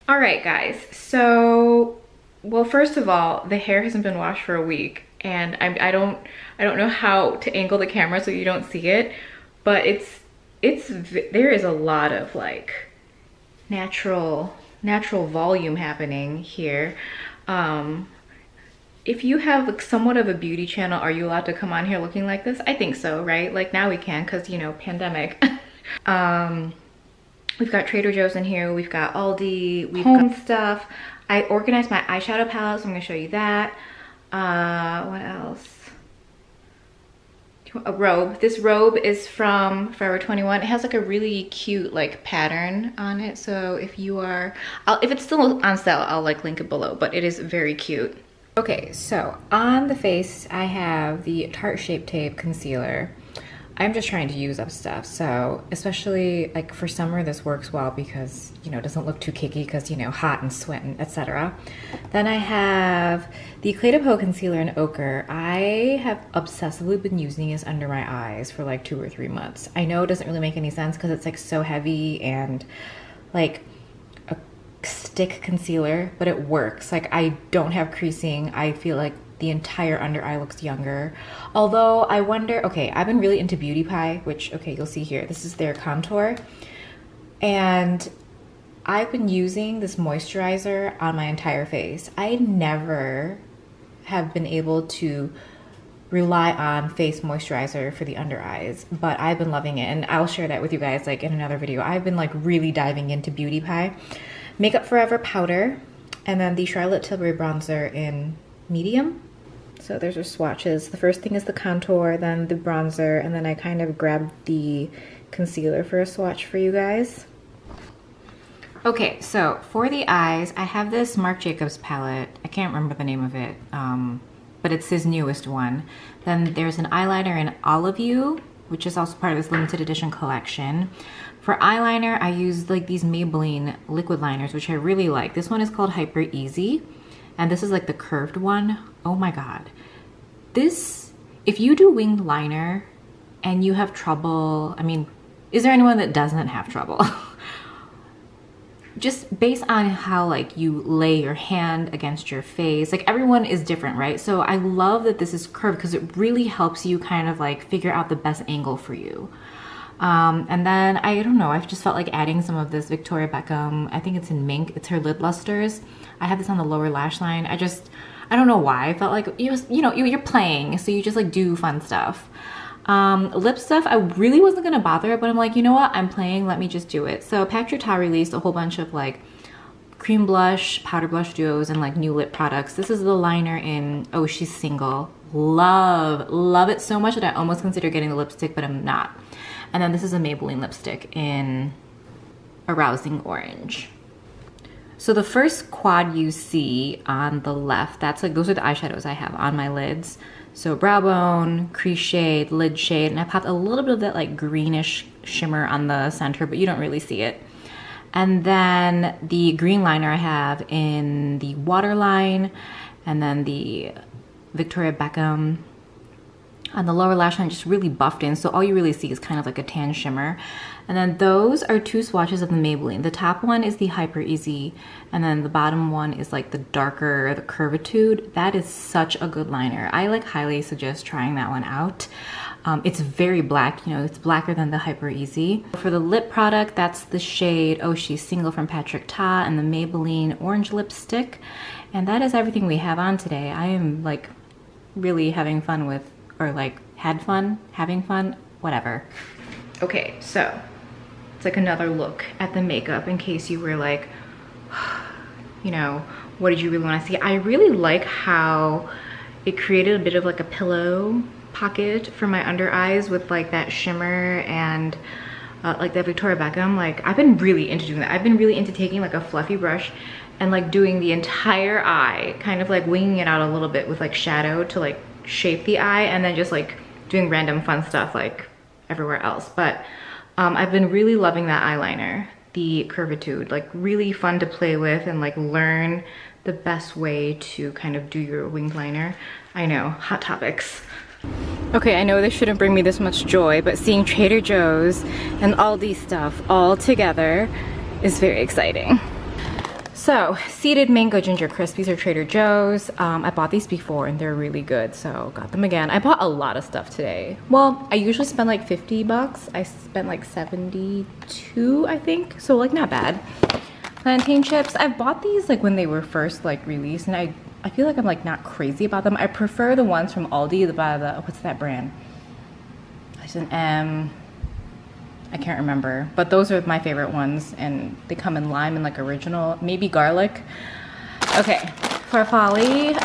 All right, guys, so, well, first of all, the hair hasn't been washed for a week, and I don't know how to angle the camera so you don't see it, but there is a lot of like natural volume happening here. If you have like somewhat of a beauty channel, are you allowed to come on here looking like this? I think so, right? Like now we can, because you know, pandemic. We've got Trader Joe's in here, we've got Aldi, we've got stuff. I organized my eyeshadow palette, so I'm gonna show you that. What else? A robe. This robe is from Forever 21. It has like a really cute like pattern on it. So if you are, if it's still on sale, I'll like link it below, but it is very cute. Okay, so on the face, I have the Tarte Shape Tape Concealer. I'm just trying to use up stuff, so especially like for summer this works well because, you know, it doesn't look too cakey because, you know, hot and sweat and etc. Then I have the Clé de Peau Concealer in Ochre. I have obsessively been using this under my eyes for like 2 or 3 months. I know it doesn't really make any sense because it's like so heavy and like a stick concealer, but it works. Like I don't have creasing. I feel like the entire under eye looks younger. Although I wonder, okay, I've been really into Beauty Pie, which, okay, you'll see here. This is their contour. And I've been using this moisturizer on my entire face. I never have been able to rely on face moisturizer for the under eyes, but I've been loving it. And I'll share that with you guys like in another video. I've been like really diving into Beauty Pie. Makeup Forever powder, and then the Charlotte Tilbury bronzer in medium. So there's our swatches. The first thing is the contour, then the bronzer, and then I kind of grabbed the concealer for a swatch for you guys. Okay, so for the eyes, I have this Marc Jacobs palette. I can't remember the name of it, but it's his newest one. Then there's an eyeliner in Olive You, which is also part of this limited edition collection. For eyeliner, I use like these Maybelline liquid liners, which I really like. This one is called Hyper Easy. And this is like the curved one. Oh my God. This, if you do winged liner and you have trouble, I mean, is there anyone that doesn't have trouble? Just based on how like you lay your hand against your face, like everyone is different, right? So I love that this is curved because it really helps you kind of like figure out the best angle for you. And then I don't know, I've just felt like adding some of this Victoria Beckham, I think it's in Mink, it's her lid lusters. I have this on the lower lash line. I don't know why. I felt like you're playing, so you just like do fun stuff. Lip stuff, I really wasn't gonna bother, but I'm like, you know what? I'm playing, let me just do it. So Pac Jutta released a whole bunch of like cream blush, powder blush duos, and like new lip products. This is the liner in Oh She's Single. Love it so much that I almost consider getting the lipstick, but I'm not. And then this is a Maybelline lipstick in Arousing Orange. So the first quad you see on the left, that's like, those are the eyeshadows I have on my lids. So brow bone, crease shade, lid shade, and I popped a little bit of that like greenish shimmer on the center, but you don't really see it. And then the green liner I have in the Waterline, and then the Victoria Beckham on the lower lash line, just really buffed in, so all you really see is kind of like a tan shimmer. And then those are 2 swatches of the Maybelline. The top one is the Hyper Easy, and then the bottom one is like the darker, the Curvitude. That is such a good liner. I like highly suggest trying that one out. It's very black, you know, it's blacker than the Hyper Easy. For the lip product, that's the shade Oh She's Single from Patrick Ta and the Maybelline Orange Lipstick. And that is everything we have on today. I am like really having fun with, or like had fun, having fun, whatever. Okay, so it's like another look at the makeup in case you were like, you know, what did you really want to see? I really like how it created a bit of like a pillow pocket for my under eyes with like that shimmer and like that Victoria Beckham. Like I've been really into doing that. I've been really into taking like a fluffy brush and like doing the entire eye, kind of like winging it out a little bit with like shadow to like shape the eye, and then just like doing random fun stuff like everywhere else. But I've been really loving that eyeliner, the Curvitude, like really fun to play with and like learn the best way to kind of do your winged liner. I know, hot topics. Okay, I know this shouldn't bring me this much joy, but seeing Trader Joe's and Aldi stuff all together is very exciting. So, seeded mango ginger crisp. These are Trader Joe's. I bought these before and they're really good, so got them again. I bought a lot of stuff today. Well, I usually spend like 50 bucks. I spent like 72, I think. So like not bad. Plantain chips. I bought these like when they were first like released, and I feel like I'm like not crazy about them. I prefer the ones from Aldi by the, what's that brand? It's an M. I can't remember, but those are my favorite ones, and they come in lime and like original, maybe garlic. Okay, farfalle.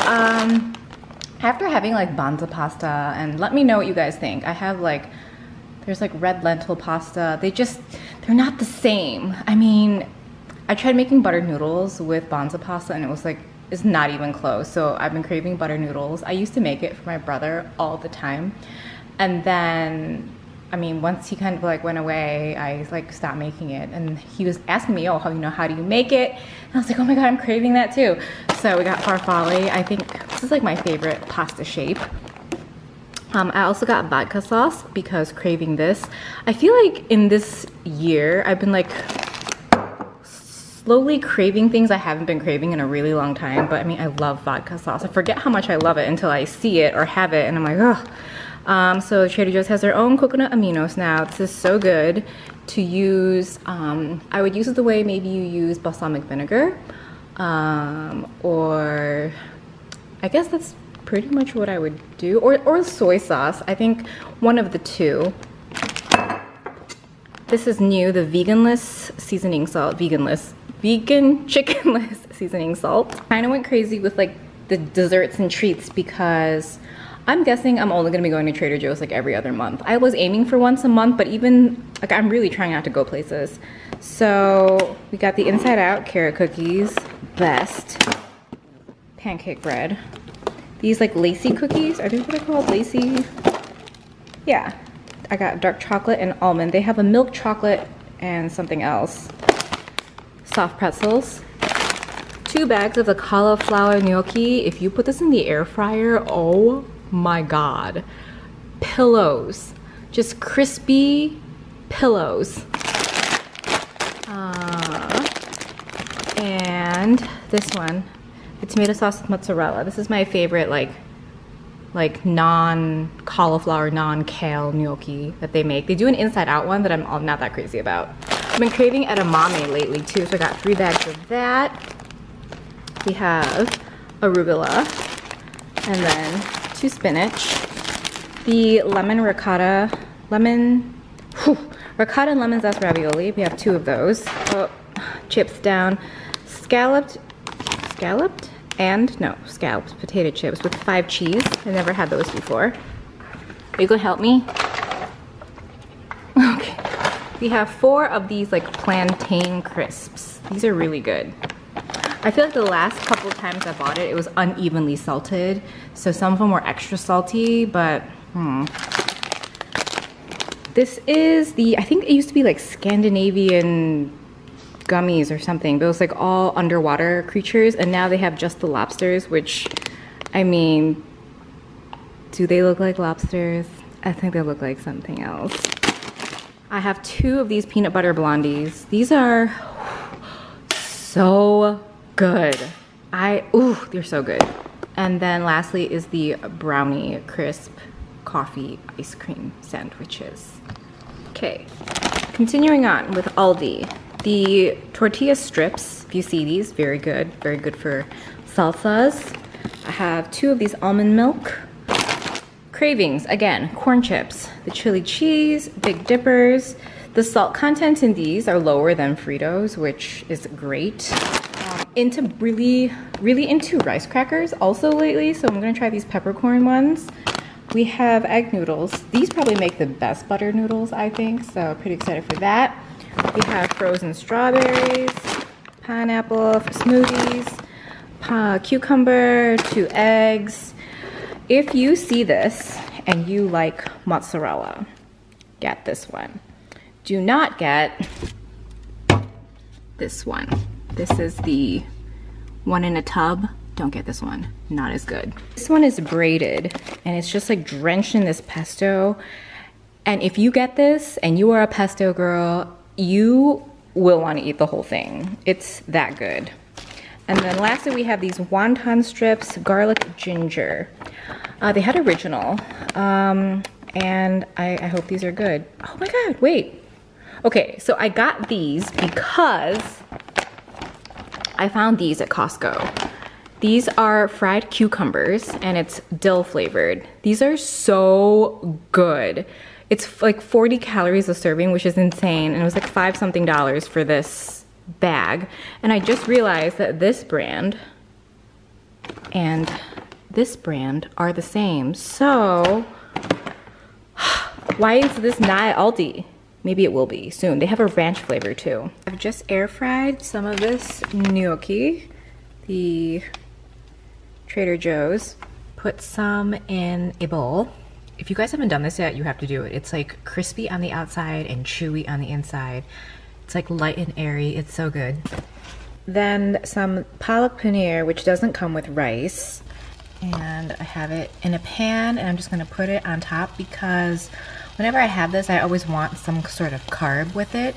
After having like banza pasta, and let me know what you guys think. I have like, there's like red lentil pasta. They're not the same. I mean, I tried making butter noodles with banza pasta and it was like, it's not even close. So I've been craving butter noodles. I used to make it for my brother all the time. And then, I mean, once he kind of like went away, I like stopped making it, and he was asking me, oh, how do you make it? And I was like, oh my God, I'm craving that too. So we got farfalle. I think this is like my favorite pasta shape. I also got vodka sauce because craving this. I feel like in this year, I've been like slowly craving things I haven't been craving in a really long time, but I mean, I love vodka sauce. I forget how much I love it until I see it or have it, and I'm like, ugh. So Trader Joe's has their own coconut aminos now. This is so good to use. I would use it the way maybe you use balsamic vinegar, or I guess that's pretty much what I would do, or soy sauce. I think one of the two. This is new, the veganless seasoning salt, vegan chickenless seasoning salt. Kind of went crazy with like the desserts and treats because I'm guessing I'm only gonna be going to Trader Joe's like every other month. I was aiming for once a month, but even, like, I'm really trying not to go places. So we got the Inside Out carrot cookies, best. Pancake bread. These like lacy cookies, are they what they're called, lacy? Yeah, I got dark chocolate and almond. They have a milk chocolate and something else. Soft pretzels. 2 bags of the cauliflower gnocchi. If you put this in the air fryer, oh my God. Pillows. Just crispy pillows. And this one, the tomato sauce with mozzarella. This is my favorite like non-cauliflower, non-kale gnocchi that they make. They do an inside out one that I'm not that crazy about. I've been craving edamame lately too, so I got 3 bags of that. We have arugula, and then 2 spinach. The ricotta and lemon zest ravioli. We have 2 of those. Oh, chips down. Scalloped potato chips with 5 cheese. I never had those before. Are you gonna help me? Okay. We have 4 of these like plantain crisps. These are really good. I feel like the last couple of times I bought it, it was unevenly salted. So some of them were extra salty, but This is the, I think it used to be like Scandinavian gummies or something, but it was like all underwater creatures, and now they have just the lobsters, which, I mean, do they look like lobsters? I think they look like something else. I have 2 of these peanut butter blondies. These are so good. They're so good. And then lastly is the brownie crisp coffee ice cream sandwiches. Okay, continuing on with Aldi. The tortilla strips, if you see these, very good for salsas. I have 2 of these almond milk. Cravings, again, corn chips, the chili cheese, Big Dippers. The salt content in these are lower than Fritos, which is great. Really into rice crackers also lately, so I'm gonna try these peppercorn ones. We have egg noodles. These probably make the best butter noodles, I think, so pretty excited for that. We have frozen strawberries, pineapple for smoothies, cucumber, 2 eggs. If you see this and you like mozzarella, get this one. Do not get this one. This is the one in a tub. Don't get this one, not as good. This one is braided and it's just like drenched in this pesto. And if you get this and you are a pesto girl, you will want to eat the whole thing. It's that good. And then lastly, we have these wonton strips, garlic ginger. They had original, and I hope these are good. Oh my God, wait. Okay, so I got these because I found these at Costco. These are fried cucumbers and it's dill flavored. These are so good. It's like 40 calories a serving, which is insane. And it was like $5 something for this bag. And I just realized that this brand and this brand are the same. So why is this not at Aldi? Maybe it will be soon. They have a ranch flavor too. I've just air fried some of this gnocchi, the Trader Joe's. Put some in a bowl. If you guys haven't done this yet, you have to do it. It's like crispy on the outside and chewy on the inside. It's like light and airy. It's so good. Then some palak paneer, which doesn't come with rice. And I have it in a pan and I'm just gonna put it on top because whenever I have this, I always want some sort of carb with it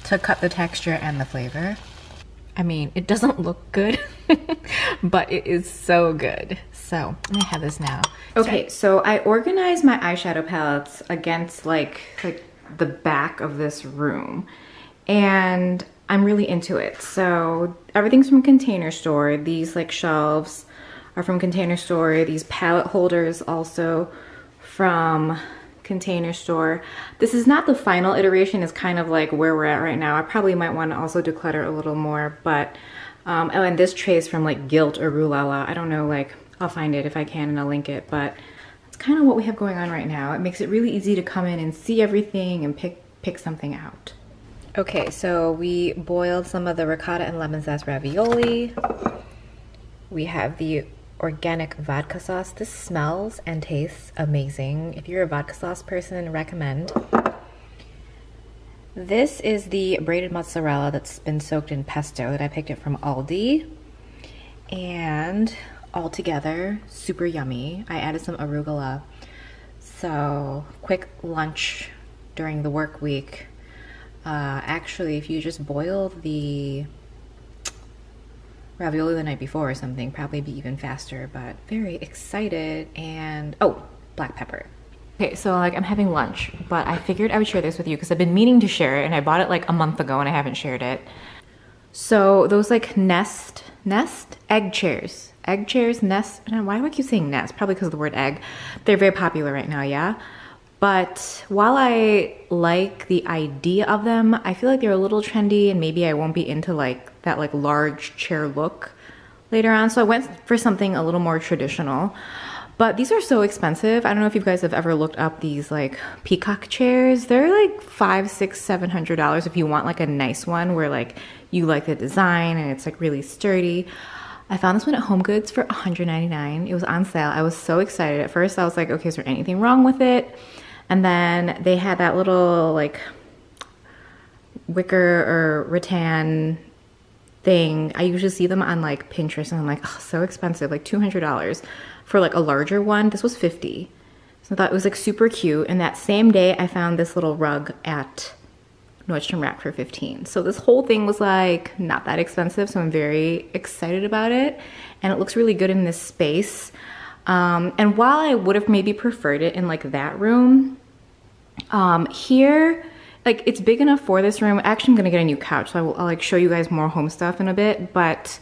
to cut the texture and the flavor. I mean, it doesn't look good, but it is so good. So I'm gonna have this now. Okay, so I organized my eyeshadow palettes against like the back of this room, and I'm really into it. So everything's from Container Store. These like shelves are from Container Store. These palette holders also from Container Store. This is not the final iteration. It's kind of like where we're at right now. I probably might want to also declutter a little more, but oh, and this tray is from like Guilt or Rue La La. I don't know, like I'll find it if I can and I'll link it, but that's kind of what we have going on right now. It makes it really easy to come in and see everything and pick something out. Okay, so we boiled some of the ricotta and lemon zest ravioli. We have the organic vodka sauce. This smells and tastes amazing. If you're a vodka sauce person, recommend. This is the braided mozzarella that's been soaked in pesto that I picked it from Aldi. And all together, super yummy. I added some arugula. So quick lunch during the work week. Actually, if you just boil the ravioli the night before or something, probably be even faster, but very excited. And oh, black pepper. Okay, so like I'm having lunch, but I figured I would share this with you because I've been meaning to share it and I bought it like a month ago and I haven't shared it. So those like egg chairs, Nest, why do I keep saying Nest? Probably because of the word egg. They're very popular right now, yeah? But while I like the idea of them, I feel like they're a little trendy and maybe I won't be into like that like large chair look later on. So I went for something a little more traditional. But these are so expensive. I don't know if you guys have ever looked up these like peacock chairs. They're like $500, $600, $700 if you want like a nice one where like you like the design and it's like really sturdy. I found this one at HomeGoods for $199. It was on sale. I was so excited. At first I was like, okay, is there anything wrong with it? And then they had that little like wicker or rattan thing. I usually see them on like Pinterest and I'm like, oh, so expensive, like $200 for like a larger one. This was $50. So I thought it was like super cute. And that same day I found this little rug at Nordstrom Rack for $15. So this whole thing was like not that expensive. So I'm very excited about it. And it looks really good in this space. And while I would have maybe preferred it in like that room, here, like it's big enough for this room. Actually, I'm gonna get a new couch, so I'll like show you guys more home stuff in a bit. But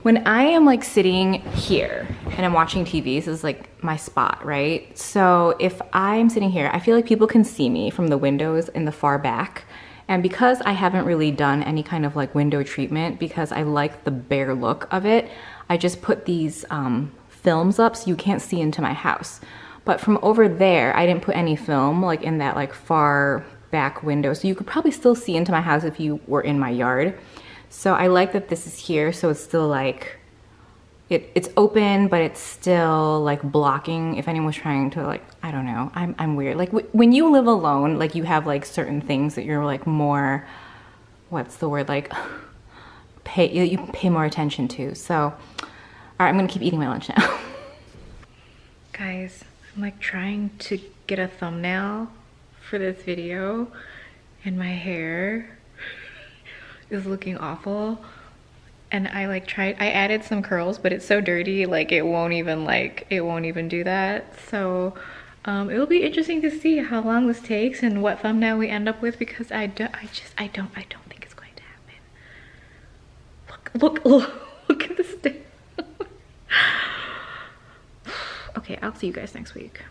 when I am like sitting here and I'm watching TV, this is like my spot, right? So if I'm sitting here, I feel like people can see me from the windows in the far back. And because I haven't really done any kind of like window treatment, because I like the bare look of it, I just put these films up so you can't see into my house. But from over there, I didn't put any film like in that like far back window. So you could probably still see into my house if you were in my yard. So I like that this is here. So it's still like, it's open, but it's still like blocking if anyone's trying to like, I don't know, I'm weird. Like when you live alone, like you have like certain things that you're like more, what's the word, like you pay more attention to. So, all right, I'm gonna keep eating my lunch now. Guys, I'm like trying to get a thumbnail for this video and my hair is looking awful. and I like tried, I added some curls, but it's so dirty, like it won't even do that. So it will be interesting to see how long this takes and what thumbnail we end up with, because I don't think it's going to happen. Look at this thing. Okay, I'll see you guys next week.